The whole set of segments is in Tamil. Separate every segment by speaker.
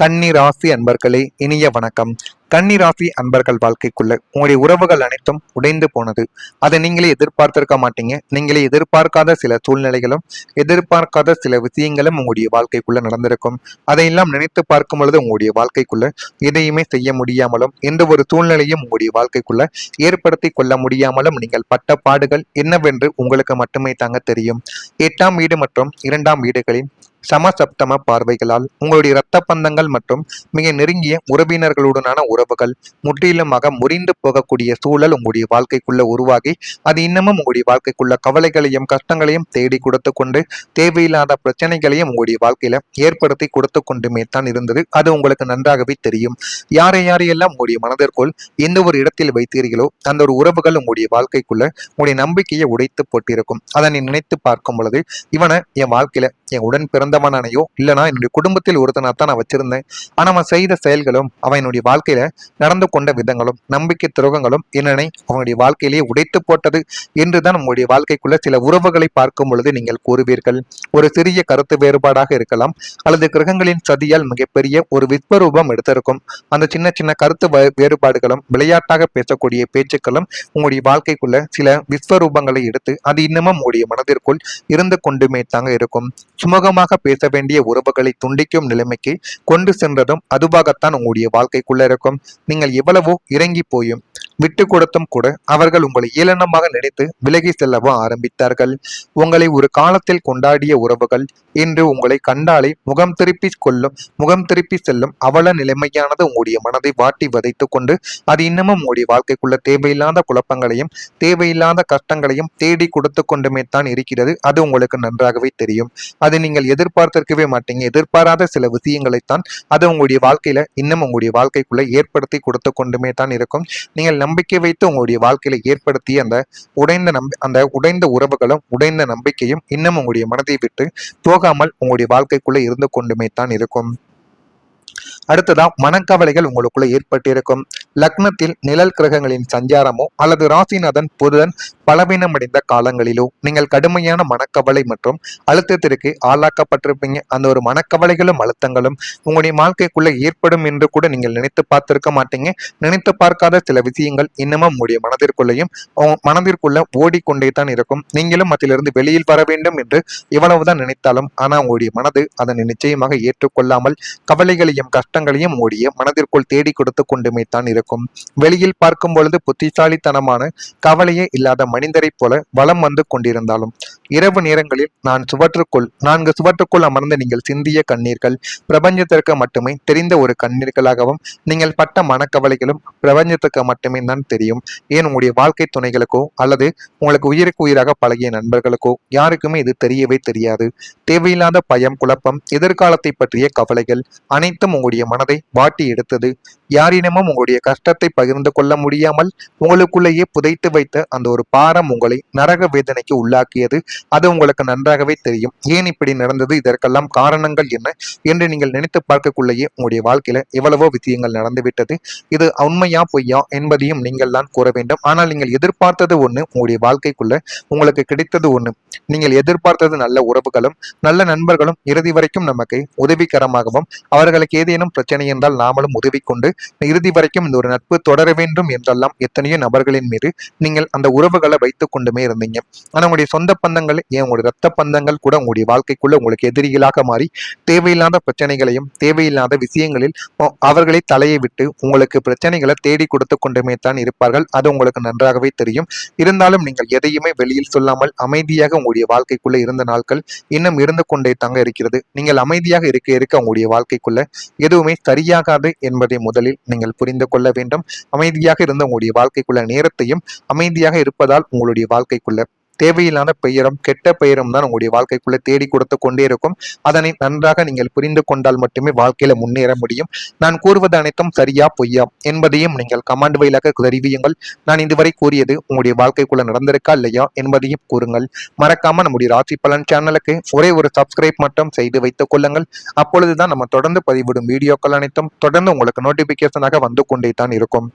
Speaker 1: கன்னி ராசி அன்பர்களே, இனிய வணக்கம். கன்னி ராசி அன்பர்கள் வாழ்க்கைக்குள்ள உங்களுடைய உறவுகள் அனைத்தும் உடைந்து போனது. அதை நீங்களே எதிர்பார்த்திருக்க மாட்டீங்க. நீங்களே எதிர்பார்க்காத சில சூழ்நிலைகளும் எதிர்பார்க்காத சில விஷயங்களும் உங்களுடைய வாழ்க்கைக்குள்ள நடந்திருக்கும். அதையெல்லாம் நினைத்து பார்க்கும் பொழுது உங்களுடைய வாழ்க்கைக்குள்ள எதையுமே செய்ய முடியாமலும் எந்த ஒரு சூழ்நிலையும் உங்களுடைய வாழ்க்கைக்குள்ள ஏற்படுத்தி கொள்ள முடியாமலும் நீங்கள் பட்ட பாடுகள் என்னவென்று உங்களுக்கு மட்டுமே தாங்க தெரியும். 8ஆம் வீடு மற்றும் 2ஆம் வீடுகளின் சமசப்தம பார்வைகளால் உங்களுடைய இரத்த பந்தங்கள் மற்றும் மிக நெருங்கிய உறவினர்களுடனான உறவுகள் முற்றிலுமாக முறிந்து போகக்கூடிய சூழல் உங்களுடைய வாழ்க்கைக்குள்ள உருவாகி அது இன்னமும் உங்களுடைய வாழ்க்கைக்குள்ள கவலைகளையும் கஷ்டங்களையும் தேடி கொடுத்து கொண்டு தேவையில்லாத பிரச்சனைகளையும் உங்களுடைய வாழ்க்கையில ஏற்படுத்தி கொடுத்து கொண்டுமே தான் இருந்தது. அது உங்களுக்கு நன்றாகவே தெரியும். யாரையெல்லாம் உங்களுடைய மனதிற்குள் எந்த ஒரு இடத்தில் வைத்தீர்களோ அந்த ஒரு உறவுகள் உங்களுடைய வாழ்க்கைக்குள்ள உங்களுடைய நம்பிக்கையை உடைத்து போட்டிருக்கும். அதனை நினைத்து பார்க்கும் பொழுது இவனை என் வாழ்க்கையில என் உடன் பிறந்தவனானையோ இல்லைனா என்னுடைய குடும்பத்தில் ஒருத்தனாத்தான் நான் வச்சிருந்தேன். ஆனா அவன் செய்த செயல்களும் அவனுடைய வாழ்க்கையில நடந்து கொண்ட விதங்களும் நம்பிக்கை துரோகங்களும் என்னை அவனுடைய வாழ்க்கையிலேயே உடைத்து போட்டது என்றுதான் உங்களுடைய வாழ்க்கைக்குள்ள சில உறவுகளை பார்க்கும் பொழுது நீங்கள் கூறுவீர்கள். ஒரு சிறிய கருத்து வேறுபாடாக இருக்கலாம், அல்லது கிரகங்களின் சதியால் மிகப்பெரிய ஒரு விஸ்வரூபம் எடுத்திருக்கும். அந்த சின்ன சின்ன கருத்து வேறுபாடுகளும் விளையாட்டாக பேசக்கூடிய பேச்சுக்களும் உங்களுடைய வாழ்க்கைக்குள்ள சில விஸ்வரூபங்களை எடுத்து அது இன்னமும் உங்களுடைய மனதிற்குள் இருந்து கொண்டுமே தாங்க இருக்கும். சுமூகமாக பேச வேண்டிய உறவுகளை துண்டிக்கும் நிலைமைக்கு கொண்டு சென்றதும் அதுவாகத்தான் உங்களுடைய வாழ்க்கைக்குள்ள இருக்கும். நீங்கள் எவ்வளவோ இறங்கி போயும் விட்டு கொடுத்தும் கூட அவர்கள் உங்களை ஏளனமாக நினைத்து விலகி செல்லவும் ஆரம்பித்தார்கள். உங்களை ஒரு காலத்தில் கொண்டாடிய உறவுகள் இன்று உங்களை கண்டாலே முகம் திருப்பி செல்லும் அவல நிலைமையானது உங்களுடைய மனதை வாட்டி வதைத்துக் கொண்டு அது இன்னமும் உங்களுடைய வாழ்க்கைக்குள்ள தேவையில்லாத குழப்பங்களையும் தேவையில்லாத கஷ்டங்களையும் தேடி கொடுத்து கொண்டுமே தான் இருக்கிறது. அது உங்களுக்கு நன்றாகவே தெரியும். அது நீங்கள் எதிர்பார்த்திருக்கவே மாட்டீங்க. எதிர்பாராத சில விஷயங்களைத்தான் அது உங்களுடைய வாழ்க்கையில இன்னும் உங்களுடைய வாழ்க்கைக்குள்ள ஏற்படுத்தி கொடுத்து கொண்டுமே தான் இருக்கும். நீங்கள் நம்பிக்கை வைத்து உங்களுடைய வாழ்க்கையில ஏற்படுத்திய அந்த உடைந்த உறவுகளும் உடைந்த நம்பிக்கையும் இன்னும் உங்களுடைய மனதை விட்டு போகாமல் உங்களுடைய வாழ்க்கைக்குள்ள இருந்து கொண்டுமே தான் இருக்கும். அடுத்ததான் மனக்கவலைகள் உங்களுக்குள்ள ஏற்பட்டிருக்கும். லக்னத்தில் நிழல் கிரகங்களின் சஞ்சாரமோ அல்லது ராசிநாதன் புதன் பலவீனமடைந்த காலங்களிலோ நீங்கள் கடுமையான மனக்கவலை மற்றும் அழுத்தத்திற்கு ஆளாக்கப்பட்டிருப்பீங்க. அந்த ஒரு மனக்கவலைகளும் அழுத்தங்களும் உங்களுடைய வாழ்க்கைக்குள்ள ஏற்படும் என்று கூட நீங்கள் நினைத்து பார்த்திருக்க மாட்டீங்க. நினைத்து பார்க்காத சில விஷயங்கள் இன்னமும் உங்களுடைய மனதிற்குள்ள ஓடிக்கொண்டே தான் இருக்கும். நீங்களும் அதிலிருந்து வெளியில் வர வேண்டும் என்று எவ்வளவுதான் நினைத்தாலும் ஆனா உங்களுடைய மனது அதனை நிச்சயமாக ஏற்றுக்கொள்ளாமல் கவலைகளையும் கஷ்டங்களையும் உங்களுடைய மனதிற்குள் தேடி கொடுத்து கொண்டுமே தான் இருக்கும். வெளியில் பார்க்கும் பொழுது புத்திசாலித்தனமான கவலையே இல்லாத மனிதரை போல வலம் வந்து கொண்டிருந்தாலும் இரவு நேரங்களில் 4 சுவற்றுக்குள் அமர்ந்து நீங்கள் சிந்திய கண்ணீர்கள் பிரபஞ்சத்திற்கு மட்டுமே தெரிந்த ஒரு கண்ணீர்களாகவும் நீங்கள் பட்ட மனக்கவலைகளும் பிரபஞ்சத்துக்கு மட்டுமே தான் தெரியும். ஏன் உங்களுடைய வாழ்க்கை துணைகளுக்கோ அல்லது உங்களுக்கு உயிருக்கு உயிராக பழகிய நண்பர்களுக்கோ யாருக்குமே இது தெரியவே தெரியாது. தேவையில்லாத பயம், குழப்பம், எதிர்காலத்தை பற்றிய கவலைகள் அனைத்தும் உங்களுடைய மனதை வாட்டி எடுத்தது. யாரிடமும் உங்களுடைய கஷ்டத்தை பகிர்ந்து கொள்ள முடியாமல் உங்களுக்குள்ளேயே புதைத்து வைத்த அந்த ஒரு பாரம் உங்களை நரக வேதனைக்கு உள்ளாக்கியது. அது உங்களுக்கு நன்றாகவே தெரியும். ஏன் இப்படி நடந்தது, இதற்கெல்லாம் காரணங்கள் என்ன என்று நீங்கள் நினைத்து பார்க்கக்குள்ளேயே உங்களுடைய வாழ்க்கையில எவ்வளவோ விஷயங்கள் நடந்துவிட்டது. இது உண்மையா பொய்யா என்பதையும் நீங்கள் தான் கூற வேண்டும். ஆனால் நீங்கள் எதிர்பார்த்தது ஒண்ணு, உங்களுடைய வாழ்க்கைக்குள்ள உங்களுக்கு கிடைத்தது ஒண்ணு. நீங்கள் எதிர்பார்த்தது நல்ல உறவுகளும் நல்ல நண்பர்களும் இறுதி வரைக்கும் நமக்கு உதவிகரமாகவும் அவர்களுக்கு ஏதேனும் பிரச்சனை என்றால் நாமளும் உதவி கொண்டு இறுதி வரைக்கும் இந்த ஒரு நட்பு தொடர வேண்டும் என்றெல்லாம் எத்தனையோ நபர்களின் மீது நீங்கள் அந்த உறவுகளை வைத்துக் கொண்டுமே இருந்தீங்க. ஆனா உங்களுடைய சொந்த பந்தங்கள், ஏன் உங்களுடைய ரத்த பந்தங்கள் கூட உங்களுடைய வாழ்க்கைக்குள்ள உங்களுக்கு எதிரிகளாக மாறி தேவையில்லாத பிரச்சனைகளையும் தேவையில்லாத விஷயங்களில் அவர்களை தலையை விட்டு உங்களுக்கு பிரச்சனைகளை தேடி கொடுத்து கொண்டுமே தான் இருப்பார்கள். அது உங்களுக்கு நன்றாகவே தெரியும். இருந்தாலும் நீங்கள் எதையுமே வெளியில் சொல்லாமல் அமைதியாக உங்களுடைய வாழ்க்கைக்குள்ள இருந்த நாட்கள் இன்னும் இருந்து கொண்டே தாங்க இருக்கிறது. நீங்கள் அமைதியாக இருக்க உங்களுடைய வாழ்க்கைக்குள்ள எதுவுமே சரியாகாது என்பதை முதலில் நீங்கள் புரிந்து கொள்ள வேண்டும். அமைதியாக இருந்த உங்களுடைய வாழ்க்கைக்குள்ள நேரத்தையும் அமைதியாக இருப்பதால் உங்களுடைய வாழ்க்கைக்குள்ள தேவையில்லாத பெயரும் கெட்ட பெயரும் தான் உங்களுடைய வாழ்க்கைக்குள்ள தேடி கொடுத்து கொண்டே இருக்கும். அதனை நன்றாக நீங்கள் புரிந்து கொண்டால் மட்டுமே வாழ்க்கையில முன்னேற முடியும். நான் கூறுவது அனைத்தும் சரியா பொய்யா என்பதையும் நீங்கள் கமெண்ட் வாயிலாக தெரிவியுங்கள். நான் இதுவரை கூறியது உங்களுடைய வாழ்க்கைக்குள்ள நடந்திருக்கா இல்லையா என்பதையும் கூறுங்கள். மறக்காம நம்முடைய ராசி பலன் சேனலுக்கு ஒரே ஒரு சப்ஸ்கிரைப் மட்டும் செய்து வைத்துக் கொள்ளுங்கள். அப்பொழுதுதான் நம்ம தொடர்ந்து பதிவிடும் வீடியோக்கள் அனைத்தும் தொடர்ந்து உங்களுக்கு நோட்டிபிகேஷனாக வந்து கொண்டே தான் இருக்கும்.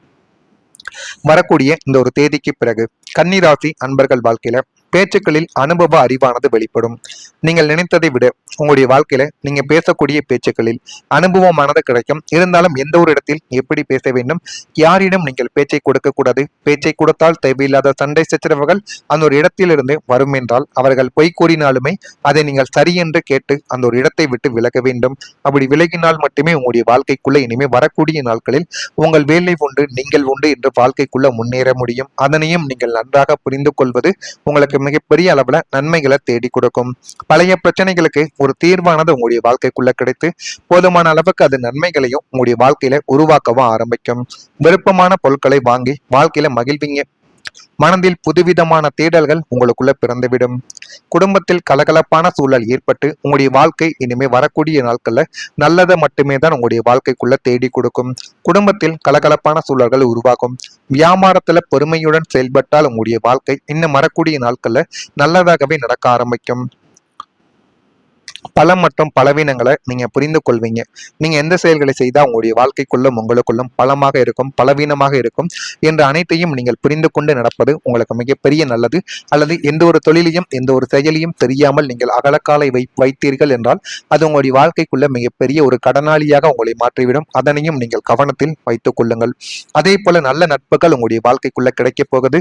Speaker 1: வரக்கூடிய இந்த ஒரு தேதிக்கு பிறகு கன்னி ராசி அன்பர்கள் வாழ்க்கையில பேச்சுக்களில் அனுபவ அறிவானது வெளிப்படும். நீங்கள் நினைத்ததை விட உங்களுடைய வாழ்க்கையில நீங்க பேசக்கூடிய பேச்சுக்களில் அனுபவமானது கிடைக்கும். இருந்தாலும் எந்த ஒரு இடத்தில் எப்படி பேச வேண்டும், யாரிடம் நீங்கள் பேச்சை கொடுக்க கூடாது, பேச்சை கொடுத்தால் தேவையில்லாத சண்டை சச்சரவுகள் அந்த ஒரு இடத்திலிருந்து வரும் என்றால் அவர்கள் பொய் கூறினாலுமே அதை நீங்கள் சரி என்று கேட்டு அந்த ஒரு இடத்தை விட்டு விலக வேண்டும். அப்படி விலகினால் மட்டுமே உங்களுடைய வாழ்க்கைக்குள்ள இனிமே வரக்கூடிய நாட்களில் உங்கள் வேலை உண்டு, நீங்கள் உண்டு என்று வாழ்க்கைக்குள்ள முன்னேற முடியும். அதனையும் நீங்கள் நன்றாக புரிந்து கொள்வது உங்களுக்கு மிகப்பெரிய அளவுல நன்மைகளை தேடி கொடுக்கும். பழைய பிரச்சனைகளுக்கு ஒரு தீர்வானது உங்களுடைய வாழ்க்கைக்குள்ள கிடைத்து போதுமான அளவுக்கு அது நன்மைகளையும் உங்களுடைய வாழ்க்கையில உருவாக்கவும் ஆரம்பிக்கும். விருப்பமான பொருட்களை வாங்கி வாழ்க்கையில மகிழ்வீங்க. மனதில் புதுவிதமான தேடல்கள் உங்களுக்குள்ள பிறந்துவிடும். குடும்பத்தில் கலகலப்பான சூழல் ஏற்பட்டு உங்களுடைய வாழ்க்கை இனிமே வரக்கூடிய நாட்கள்ல நல்லதை மட்டுமே தான் உங்களுடைய வாழ்க்கைக்குள்ள தேடி கொடுக்கும். குடும்பத்தில் கலகலப்பான சூழல்கள் உருவாகும். வியாபாரத்துல பொறுமையுடன் செயல்பட்டால் உங்களுடைய வாழ்க்கை இன்னும் வரக்கூடிய நாட்கள்ல நல்லதாகவே நடக்க ஆரம்பிக்கும். பலம் மற்றும் பலவீனங்களை நீங்க புரிந்து கொள்வீங்க. நீங்க எந்த செயல்களை செய்தால் உங்களுடைய வாழ்க்கைக்குள்ளும் உங்களுக்குள்ளும் பலமாக இருக்கும், பலவீனமாக இருக்கும் என்று அனைத்தையும் நீங்கள் புரிந்து கொண்டு நடப்பது உங்களுக்கு மிகப்பெரிய நல்லது. அல்லது எந்த ஒரு தொழிலையும் எந்த ஒரு செயலையும் தெரியாமல் நீங்கள் அகலக்காலை வைத்தீர்கள் என்றால் அது உங்களுடைய வாழ்க்கைக்குள்ள மிகப்பெரிய ஒரு கடனாளியாக உங்களை மாற்றிவிடும். அதனையும் நீங்கள் கவனத்தில் வைத்துக் கொள்ளுங்கள். அதே போல நல்ல நட்புகள் உங்களுடைய வாழ்க்கைக்குள்ள கிடைக்கப் போகுது.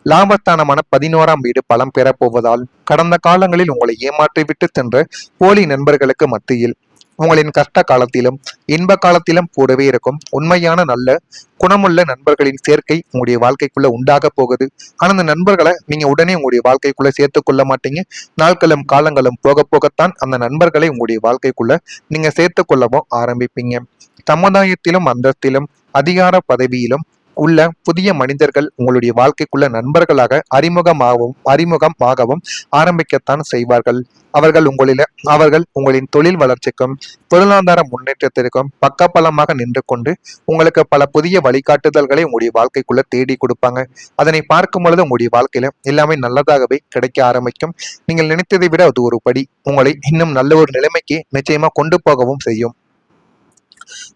Speaker 1: லாபஸ்தானமான 11ஆம் வீடு பலம் பெறப்போவதால் கடந்த காலங்களில் உங்களை ஏமாற்றிவிட்டு சென்ற போலி நண்பர்களுக்கு மத்தியில் உங்களின் கஷ்ட காலத்திலும் இன்ப காலத்திலும் கூடவே இருக்கும் உண்மையான நல்ல குணமுள்ள நண்பர்களின் சேர்க்கை உங்களுடைய வாழ்க்கைக்குள்ள உண்டாக போகுது. ஆனா அந்த நண்பர்களை நீங்க உடனே உங்களுடைய வாழ்க்கைக்குள்ள சேர்த்து கொள்ள மாட்டீங்க. நாட்களும் காலங்களும் போக போகத்தான் அந்த நண்பர்களை உங்களுடைய வாழ்க்கைக்குள்ள நீங்க சேர்த்து கொள்ளவும் ஆரம்பிப்பீங்க. சமுதாயத்திலும் அந்தஸ்திலும் அதிகார பதவியிலும் உள்ள புதிய மனிதர்கள் உங்களுடைய வாழ்க்கைக்குள்ள நண்பர்களாக அறிமுகமாகவும் ஆரம்பிக்கத்தான் செய்வார்கள். அவர்கள் உங்களின் தொழில் வளர்ச்சிக்கும் பொருளாதார முன்னேற்றத்திற்கும் பக்கபலமாக நின்று கொண்டு உங்களுக்கு பல புதிய வழிகாட்டுதல்களை உங்களுடைய வாழ்க்கைக்குள்ள தேடி கொடுப்பாங்க. அதனை பார்க்கும் பொழுது உங்களுடைய வாழ்க்கையில எல்லாமே நல்லதாகவே கிடைக்க ஆரம்பிக்கும். நீங்கள் நினைத்ததை விட அது ஒரு படி உங்களை இன்னும் நல்ல ஒரு நிலைமைக்கு நிச்சயமா கொண்டு போகவும் செய்யும்.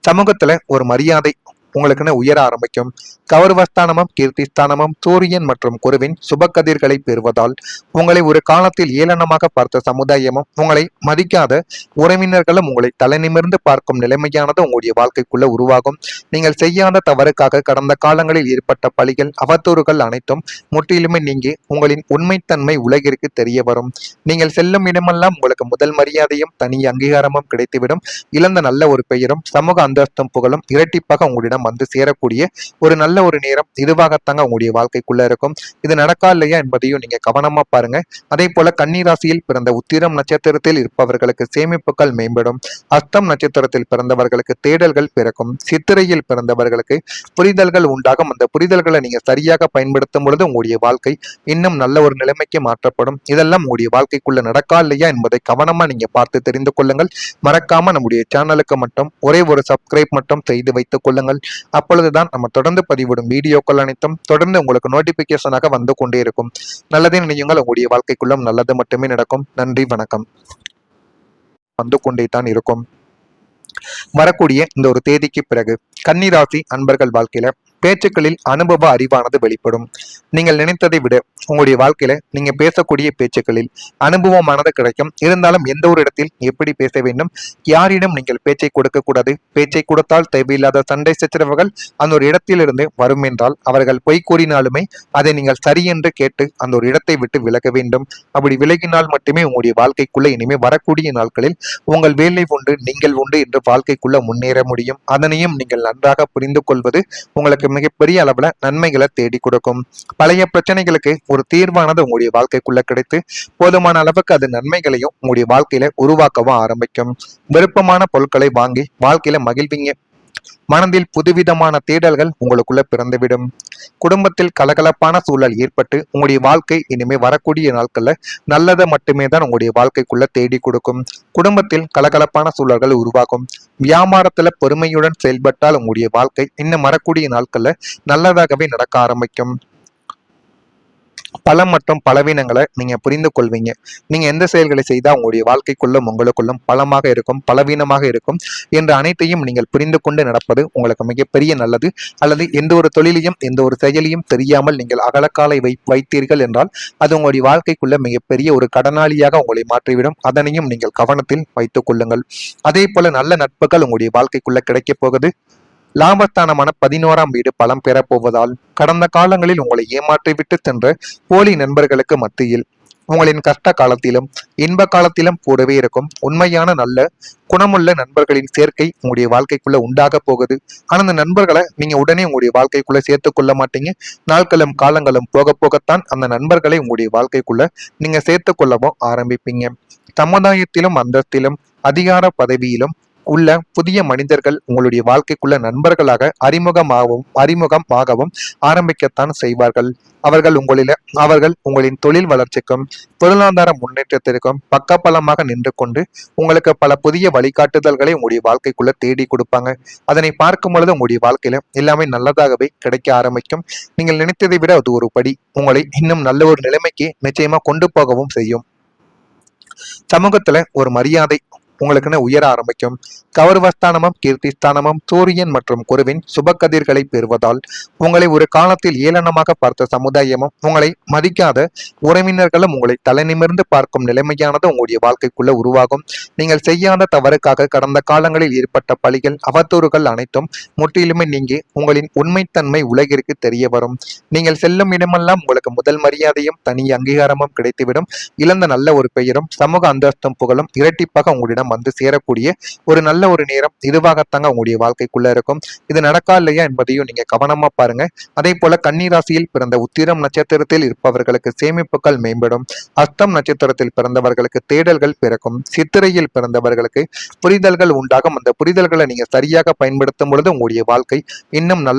Speaker 1: சமூகத்துல ஒரு மரியாதை உங்களுக்குன்னு உயர ஆரம்பிக்கும். கௌரவஸ்தானமும் கீர்த்திஸ்தானமும் சூரியன் மற்றும் குருவின் சுப கதிர்களை பெறுவதால் உங்களை ஒரு காலத்தில் ஏளனமாக பார்த்த சமுதாயமும் உங்களை மதிக்காத உறவினர்களும் உங்களை தலை நிமிர்ந்து பார்க்கும் நிலைமையானது உங்களுடைய வாழ்க்கைக்குள்ள உருவாகும். நீங்கள் செய்யாத தவறுக்காக கடந்த காலங்களில் ஏற்பட்ட பழிகள் அவதூறுகள் அனைத்தும் முற்றிலுமே நீங்கி உங்களின் உண்மைத்தன்மை உலகிற்கு தெரிய வரும். நீங்கள் செல்லும் இடமெல்லாம் உங்களுக்கு முதல் மரியாதையும் தனி அங்கீகாரமும் கிடைத்துவிடும். இழந்த நல்ல ஒரு பெயரும் சமூக அந்தஸ்தும் புகழும் இரட்டிப்பாக உங்களிடம் வந்து சேரக்கூடிய ஒரு நல்ல ஒரு நேரம் இதுவாகத்தாங்க உங்களுடைய வாழ்க்கைக்குள்ள இருக்கும். இது நடக்கா இல்லையா என்பதையும் நீங்க கவனமா பாருங்க. அதே போல கன்னிராசியில் பிறந்த உத்திரம் நட்சத்திரத்தில் இருப்பவர்களுக்கு சேமிப்புகள் மேம்படும். அஸ்தம் நட்சத்திரத்தில் பிறந்தவர்களுக்கு தேடல்கள் பிறக்கும். சித்திரையில் பிறந்தவர்களுக்கு புரிதல்கள் உண்டாகும். அந்த புரிதல்களை நீங்க சரியாக பயன்படுத்தும் பொழுது உங்களுடைய வாழ்க்கை இன்னும் நல்ல ஒரு நிலைமைக்கு மாற்றப்படும். இதெல்லாம் உங்களுடைய வாழ்க்கைக்குள்ள நடக்கா இல்லையா என்பதை கவனமா நீங்க பார்த்து தெரிந்து கொள்ளுங்கள். மறக்காம நம்முடைய சேனலுக்கு மட்டும் ஒரே ஒரு சப்ஸ்கிரைப் மட்டும் செய்து வைத்துக் கொள்ளுங்கள். அப்பொழுதுதான் நம்ம தொடர்ந்து பதிவிடும் வீடியோக்கள் அனைத்தும் தொடர்ந்து உங்களுக்கு நோட்டிபிகேஷனாக வந்து கொண்டே இருக்கும். நல்லதே நினையுங்கள், உங்களுடைய வாழ்க்கைக்குள்ளும் நல்லது மட்டுமே நடக்கும். நன்றி, வணக்கம். வந்து கொண்டே தான் இருக்கும். வரக்கூடிய இந்த ஒரு தேதிக்கு பிறகு கன்னிராசி அன்பர்கள் வாழ்க்கையில பேச்சுக்களில் அனுபவ அறிவானது வெளிப்படும். நீங்கள் நினைத்ததை விட உங்களுடைய வாழ்க்கையில நீங்க பேசக்கூடிய பேச்சுக்களில் அனுபவமானது கிடைக்கும். இருந்தாலும் எந்த ஒரு இடத்தில் எப்படி பேச வேண்டும், யாரிடம் நீங்கள் பேச்சை கொடுக்க கூடாது, பேச்சை கொடுத்தால் தேவையில்லாத சண்டை சச்சரவுகள் அந்த ஒரு இடத்திலிருந்து வரும் என்றால் அவர்கள் பொய் கூறினாலுமே அதை நீங்கள் சரி என்று கேட்டு அந்த ஒரு இடத்தை விட்டு விலக வேண்டும். அப்படி விலகினால் மட்டுமே உங்களுடைய வாழ்க்கைக்குள்ள இனிமே வரக்கூடிய நாட்களில் உங்கள் வேலை உண்டு, நீங்கள் உண்டு என்று வாழ்க்கைக்குள்ள முன்னேற முடியும். அதனையும் நீங்கள் நன்றாக புரிந்து கொள்வது உங்களுக்கு மிகப்பெரிய அளவுல நன்மைகளை தேடி கொடுக்கும். பழைய பிரச்சனைகளுக்கு ஒரு தீர்வானது உங்களுடைய வாழ்க்கைக்குள்ள கிடைத்து போதுமான அளவுக்கு அது நன்மைகளையும் உங்களுடைய வாழ்க்கையில உருவாக்கவும் ஆரம்பிக்கும். விருப்பமான பொருட்களை வாங்கி வாழ்க்கையில மகிழ்வீங்க. மனதில் புதுவிதமான தேடல்கள் உங்களுக்குள்ள பிறந்துவிடும். குடும்பத்தில் கலகலப்பான சூழல் ஏற்பட்டு உங்களுடைய வாழ்க்கை இனிமே வரக்கூடிய நாட்கள்ல நல்லதை மட்டுமே தான் உங்களுடைய வாழ்க்கைக்குள்ள தேடி கொடுக்கும். குடும்பத்தில் கலகலப்பான சூழல்கள் உருவாகும். வியாபாரத்துல பொறுமையுடன் செயல்பட்டால் உங்களுடைய வாழ்க்கை இன்னும் வரக்கூடிய நாட்கள்ல நல்லதாகவே நடக்க ஆரம்பிக்கும். பலம் மற்றும் பலவீனங்களை நீங்க புரிந்து கொள்வீங்க. நீங்க எந்த செயல்களை செய்தா உங்களுடைய வாழ்க்கைக்குள்ளும் உங்களுக்குள்ளும் பலமாக இருக்கும், பலவீனமாக இருக்கும் என்ற அனைத்தையும் நீங்கள் புரிந்து கொண்டு நடப்பது உங்களுக்கு மிகப்பெரிய நல்லது. அல்லது எந்த ஒரு தொழிலையும் எந்த ஒரு செயலையும் தெரியாமல் நீங்கள் அகலக்காலை வைத்தீர்கள் என்றால் அது உங்களுடைய வாழ்க்கைக்குள்ள மிகப்பெரிய ஒரு கடனாளியாக உங்களை மாற்றிவிடும். அதனையும் நீங்கள் கவனத்தில் வைத்துக் கொள்ளுங்கள். அதே போல நல்ல நட்புகள் உங்களுடைய வாழ்க்கைக்குள்ள கிடைக்கப் போகுது. லாபஸ்தானமான 11ஆம் வீடு பலம் பெறப் போவதால் கடந்த காலங்களில் உங்களை ஏமாற்றிவிட்டு சென்ற போலி நண்பர்களுக்கு மத்தியில் உங்களின் கஷ்ட காலத்திலும் இன்ப காலத்திலும் கூடவே இருக்கும் உண்மையான நல்ல குணமுள்ள நண்பர்களின் சேர்க்கை உங்களுடைய வாழ்க்கைக்குள்ள உண்டாக போகுது. ஆனா அந்த நண்பர்களை நீங்க உடனே உங்களுடைய வாழ்க்கைக்குள்ள சேர்த்து கொள்ள மாட்டீங்க. நாட்களும் காலங்களும் போக போகத்தான் அந்த நண்பர்களை உங்களுடைய வாழ்க்கைக்குள்ள நீங்க சேர்த்து கொள்ளவும் ஆரம்பிப்பீங்க. சமுதாயத்திலும் அந்தஸ்திலும் அதிகார பதவியிலும் உள்ள புதிய மனிதர்கள் உங்களுடைய வாழ்க்கைக்குள்ள நண்பர்களாக அறிமுகமாகவும் ஆரம்பிக்கத்தான் செய்வார்கள். அவர்கள் உங்களின் தொழில் வளர்ச்சிக்கும் பொருளாதார முன்னேற்றத்திற்கும் பக்கபலமாக நின்று கொண்டு உங்களுக்கு பல புதிய வழிகாட்டுதல்களை உங்களுடைய வாழ்க்கைக்குள்ள தேடி கொடுப்பாங்க. அதனை பார்க்கும் பொழுது உங்களுடைய வாழ்க்கையில எல்லாமே நல்லதாகவே கிடைக்க ஆரம்பிக்கும். நீங்கள் நினைத்ததை விட அது ஒரு படி உங்களை இன்னும் நல்ல ஒரு நிலைமைக்கு நிச்சயமா கொண்டு போகவும் செய்யும். சமூகத்துல ஒரு மரியாதை உங்களுக்குன்னு உயர ஆரம்பிக்கும். கௌரவஸ்தானமும் கீர்த்திஸ்தானமும் சூரியன் மற்றும் குருவின் சுபக்கதிர்களை பெறுவதால் உங்களை ஒரு காலத்தில் ஏளனமாக பார்த்த சமுதாயமும் உங்களை மதிக்காத உறவினர்களும் உங்களை தலைநிமிர்ந்து பார்க்கும் நிலைமையானது உங்களுடைய வாழ்க்கைக்குள்ள உருவாகும். நீங்கள் செய்யாத தவறுக்காக கடந்த காலங்களில் ஏற்பட்ட பழிகள் அவதூறுகள் அனைத்தும் முற்றிலுமே நீங்கி உங்களின் உண்மைத்தன்மை உலகிற்கு தெரிய வரும். நீங்கள் செல்லும் இடமெல்லாம் உங்களுக்கு முதல் மரியாதையும் தனி அங்கீகாரமும் கிடைத்துவிடும். இழந்த நல்ல ஒரு பெயரும் சமூக அந்தஸ்தும் புகழும் இரட்டிப்பாக உங்களிடம் வந்து சேரக்கூடிய ஒரு நல்ல ஒரு நேரம் இதுவாகத்தாங்க உங்களுடைய வாழ்க்கைக்குள்ள இருக்கும். இது நடக்கா இல்லையா என்பதையும் நீங்க கவனமா பாருங்க. அதே போல கன்னிராசியில் பிறந்த உத்திரம் நட்சத்திரத்தில் இருப்பவர்களுக்கு சேமிப்புகள் மேம்படும். அஸ்தம் நட்சத்திரத்தில் பிறந்தவர்களுக்கு தேடல்கள் பிறக்கும். சித்திரையில் பிறந்தவர்களுக்கு புரிதல்கள் உண்டாகும். அந்த புரிதல்களை நீங்க சரியாக பயன்படுத்தும் பொழுது உங்களுடைய வாழ்க்கை இன்னும் நல்ல